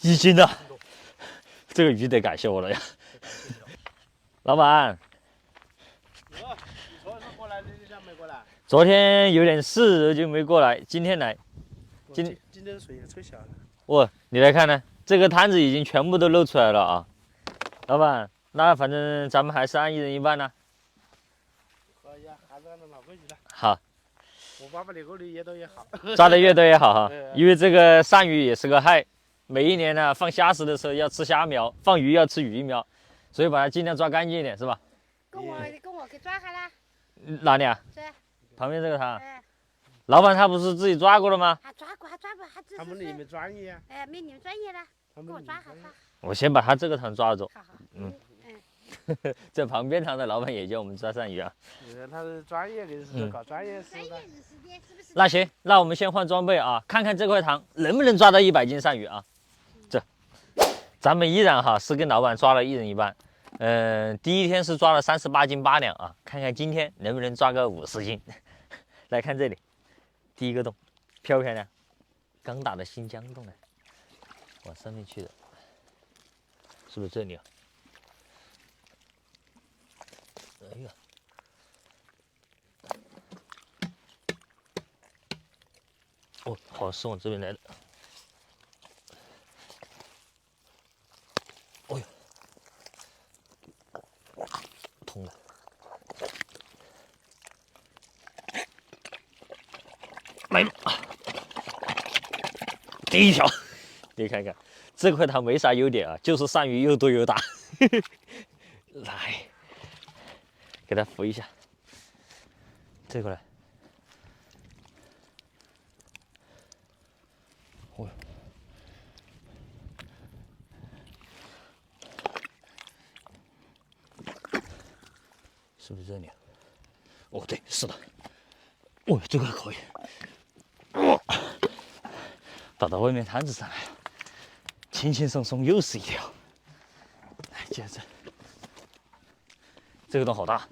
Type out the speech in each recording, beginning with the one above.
1斤了，这个鱼得感谢我了呀，老板。你昨天过来，你咋没过来？昨天有点事就没过来，今天来。今天水也吹小了。哦，你来看呢，这个摊子已经全部都露出来了啊。老板，那反正咱们还是按1人1半呢。可以啊，还是按照老规矩的。好，我爸爸那个的越多越好，抓的越多越好哈，因为这个鳝鱼也是个害。每一年呢，放虾食的时候要吃虾苗，放鱼要吃鱼苗，所以把它尽量抓干净一点，是吧？跟我给抓下来。哪里啊？这。旁边这个塘。哎。老板他不是自己抓过了吗？还抓过，还抓过，还只是。他们你们专业啊。哎，没你们专业的，给我抓好抓。我先把他这个塘抓住。好好。这旁边塘的老板也教我们抓鳝鱼啊。他是专业的，是搞专业事的。那行，那我们先换装备啊，看看这块塘能不能抓到100斤鳝鱼啊？这，咱们依然哈是跟老板抓了1人1半。第一天是抓了38斤8两啊，看看今天能不能抓个50斤。来看这里，第一个洞，漂不漂亮？刚打的新疆洞呢，往上面去的，是不是这里啊？哎呀！哦，好像是往这边来的。哦呦，通了。来了，第一条，你看看，这块塘没啥优点啊，就是鳝鱼又多又大。来，给它扶一下，这过来。哦，是不是这里？哦，对，是的。哦，这个还可以。哦，打到外面摊子上来了，轻轻松松又是一条。来，接着，这个洞好大，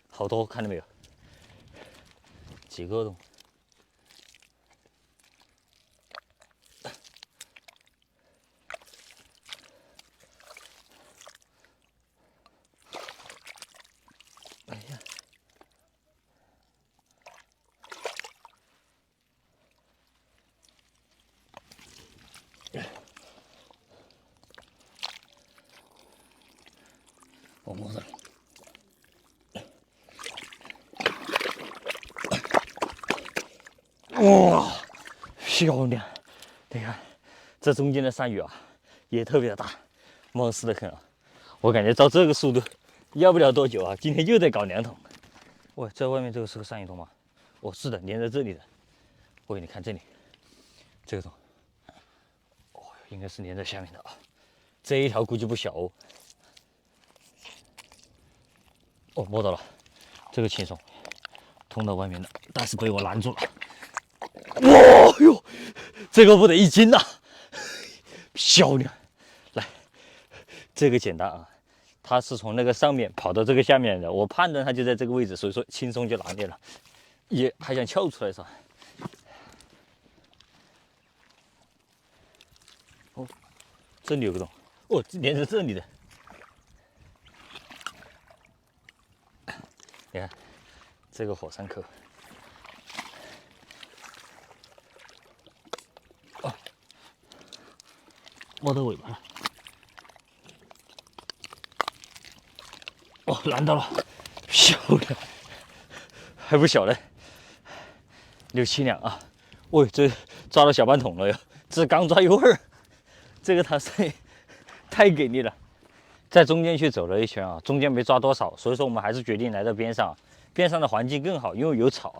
好多，看到没有？几个洞。哎呀！我摸着了。哇，漂亮！你看，这中间的鳝鱼啊，也特别的大，冒失的很啊。我感觉照这个速度，要不了多久啊，今天又得搞2桶。喂，这外面这个是个鳝鱼洞吗？哦，是的，连在这里的。喂，你看这里，这个洞，哦，应该是连在下面的啊。这一条估计不小哦。哦，摸到了，这个轻松，通到外面的，但是被我拦住了。哇哟，这个不得1斤呐，漂亮！来，这个简单啊，它是从那个上面跑到这个下面的，我判断它就在这个位置，所以说轻松就拿捏了，也还想翘出来是吧？哦，这里有个洞，哦，连着这里的。你看，这个火山口，哦，摸到尾巴了，哦，拦到了，漂亮，还不小嘞，6、7两啊！喂，这抓了小半桶了哟，这刚抓一会儿，这个塘水太给力了。在中间去走了一圈啊，中间没抓多少，所以说我们还是决定来到边上，边上的环境更好，因为有草啊。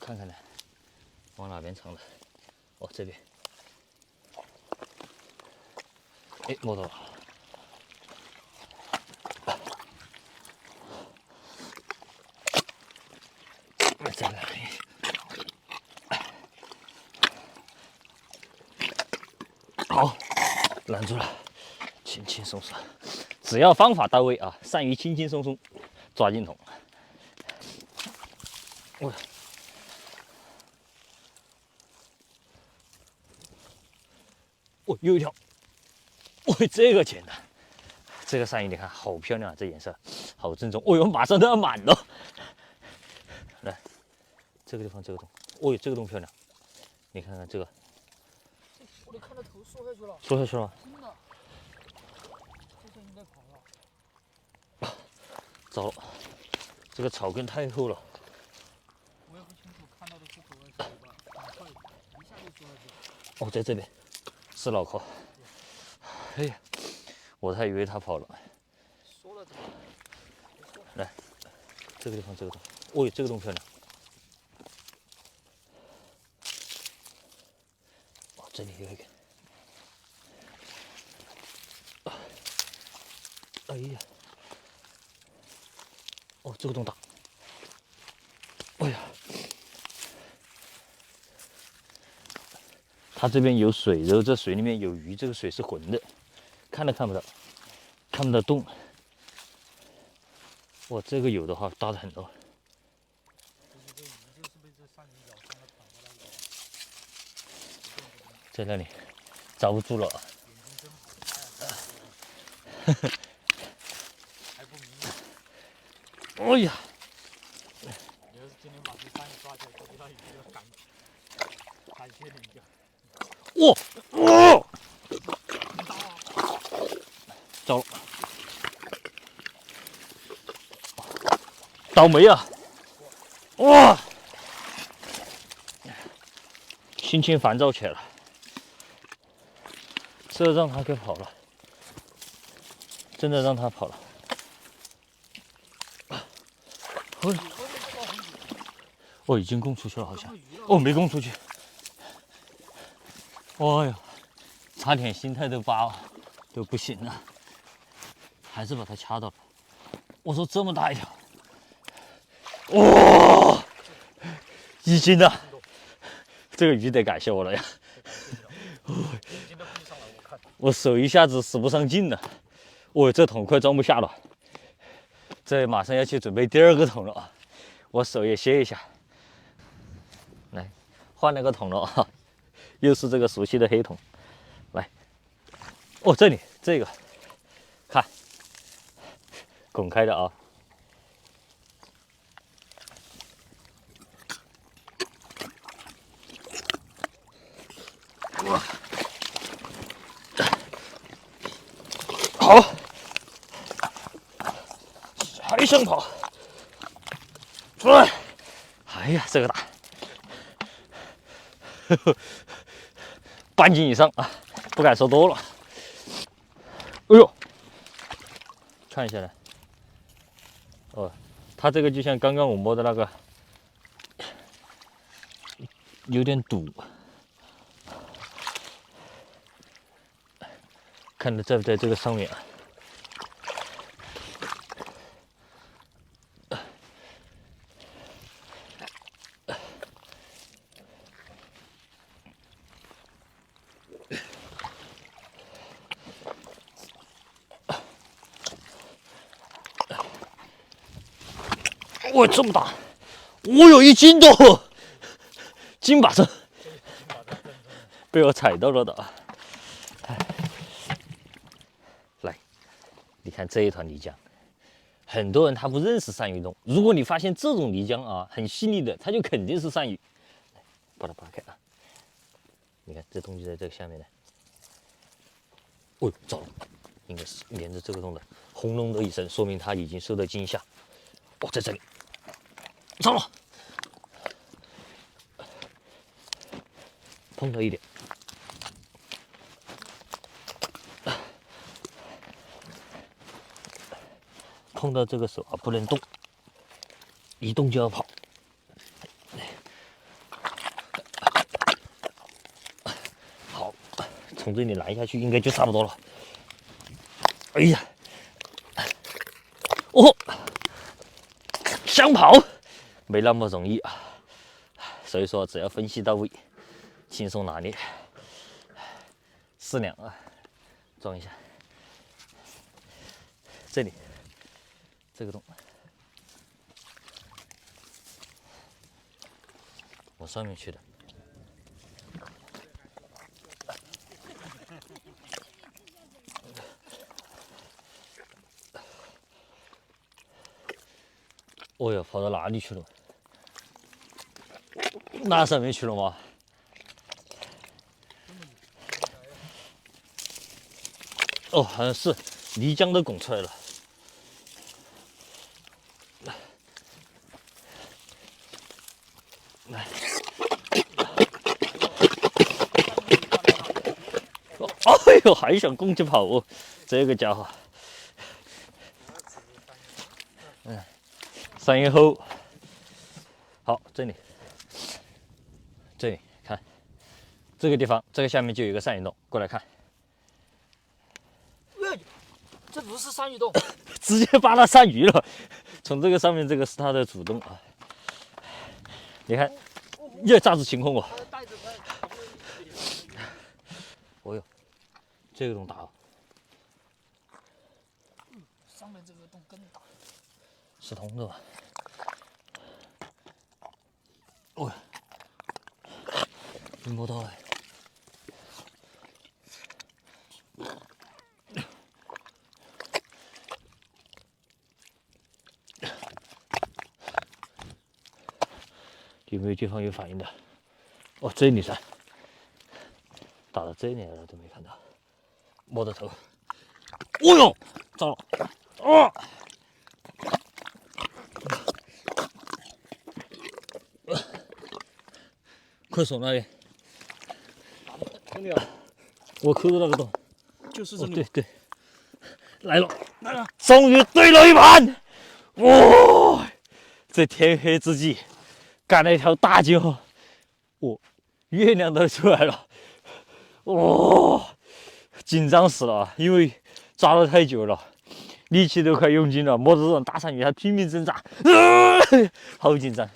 看看呢，往哪边藏的？哦，这边。哎，摸到了。再来。好，拦住了。轻轻松松，只要方法到位啊，鳝鱼轻轻松松抓进桶。哦，又一条。哦，这个简单。这个鳝鱼你看好漂亮啊，这颜色好正宗。哦哟，马上都要满了。来，这个地方这个洞，哦哟，这个洞漂亮。你看看这个，我都看到头缩下去了。缩下去了吗？真的，这下应该跑了。糟了，这个草根太厚了。我也不清楚看到的是头还是尾巴，很快一下就缩下去了。哦，在这边是脑壳。哎呀，我还以为它跑了。缩了怎么？来，这个地方这个洞，哦，这个洞漂亮。哦，这里有一个。哎呀，哦，这个洞大。哎呀，它这边有水，然后这水里面有鱼，这个水是浑的，看都看不到，看不到洞。哇，这个有的话大的很哦。这鱼就是被这鳝鱼咬伤了，跑过来的。在那里，遭不住了啊！眼睛真好，还不明显。哎呀，你要是今天把这鳝鱼抓起来，估计那鱼要感谢你一下。哇哇，糟了，倒霉啊！哇，心情烦躁起来了，这让他给跑了，真的让他跑了。哦，已经供出去了，好像。哦，没供出去。哎呀，差点心态都不行了，还是把它掐到了。我说这么大一条，哇，1斤的，这个鱼得感谢我了呀。我手一下子使不上劲了，我这桶快装不下了，这马上要去准备第2个桶了啊！我手也歇一下，来换了个桶了啊，又是这个熟悉的黑桶，来，哦，这里这个，看，拱开的啊。哇，好，还想跑，出来！哎呀，这个大，半斤以上啊，不敢说多了。哎呦，看一下来，哦，它这个就像刚刚我摸的那个，有点堵。看在不在这个上面啊？哇，这么大！我有1斤多，金把子，被我踩到了的。来，你看这一团泥浆，很多人他不认识鳝鱼洞。如果你发现这种泥浆啊，很细腻的，它就肯定是鳝鱼。把它扒开啊！你看这洞就在这个下面的。哦，糟了，应该是连着这个洞的，轰隆的一声，说明它已经受到惊吓。哦，在这里，糟了，碰到一点。碰到这个手啊，不能动，一动就要跑。好，从这里拦下去应该就差不多了。哎呀，哦，想跑没那么容易啊，所以说只要分析到位，轻松拿捏。4两啊，装一下。这里。这个洞，往上面去的。哦哟，跑到哪里去了？那上面去了吗？哦，好像是泥浆都拱出来了。来，哎呦，还想攻击跑哦，这个家伙。上以后，好，这里看，这个地方，这个下面就有一个鳝鱼洞，过来看。这不是鳝鱼洞，直接扒到鳝鱼了。从这个上面，这个是它的主洞啊。你看，这啥子情况哦？哦哟，这个洞大哦。上面这个洞更大。是通的吧？哦，没摸到哎。有没有地方有反应的？哦，这里噻，打到这里来了都没看到，摸到头。哦哟，糟了！哦，快手那里，这里啊，我扣着那个洞。就是这里。对对，来了，终于对了一盘！哇，在天黑之际赶了一条大金河，哦，月亮都出来了，哇，紧张死了，因为抓了太久了，力气都快用尽了，摸着这种大鳝鱼还拼命挣扎，好紧张。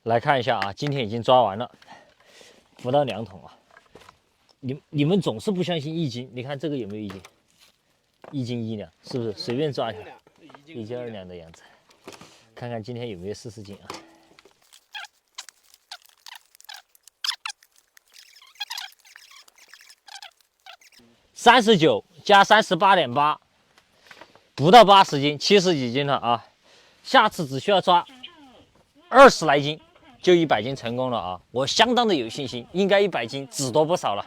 来看一下啊，今天已经抓完了，不到2桶啊。你们总是不相信1斤，你看这个有没有1斤？1斤1两，是不是随便抓一下？1斤2两的样子。看看今天有没有40斤啊？39加38.8，不到80斤，70几斤了啊！下次只需要抓20来斤，就100斤成功了啊！我相当的有信心，应该100斤只多不少了。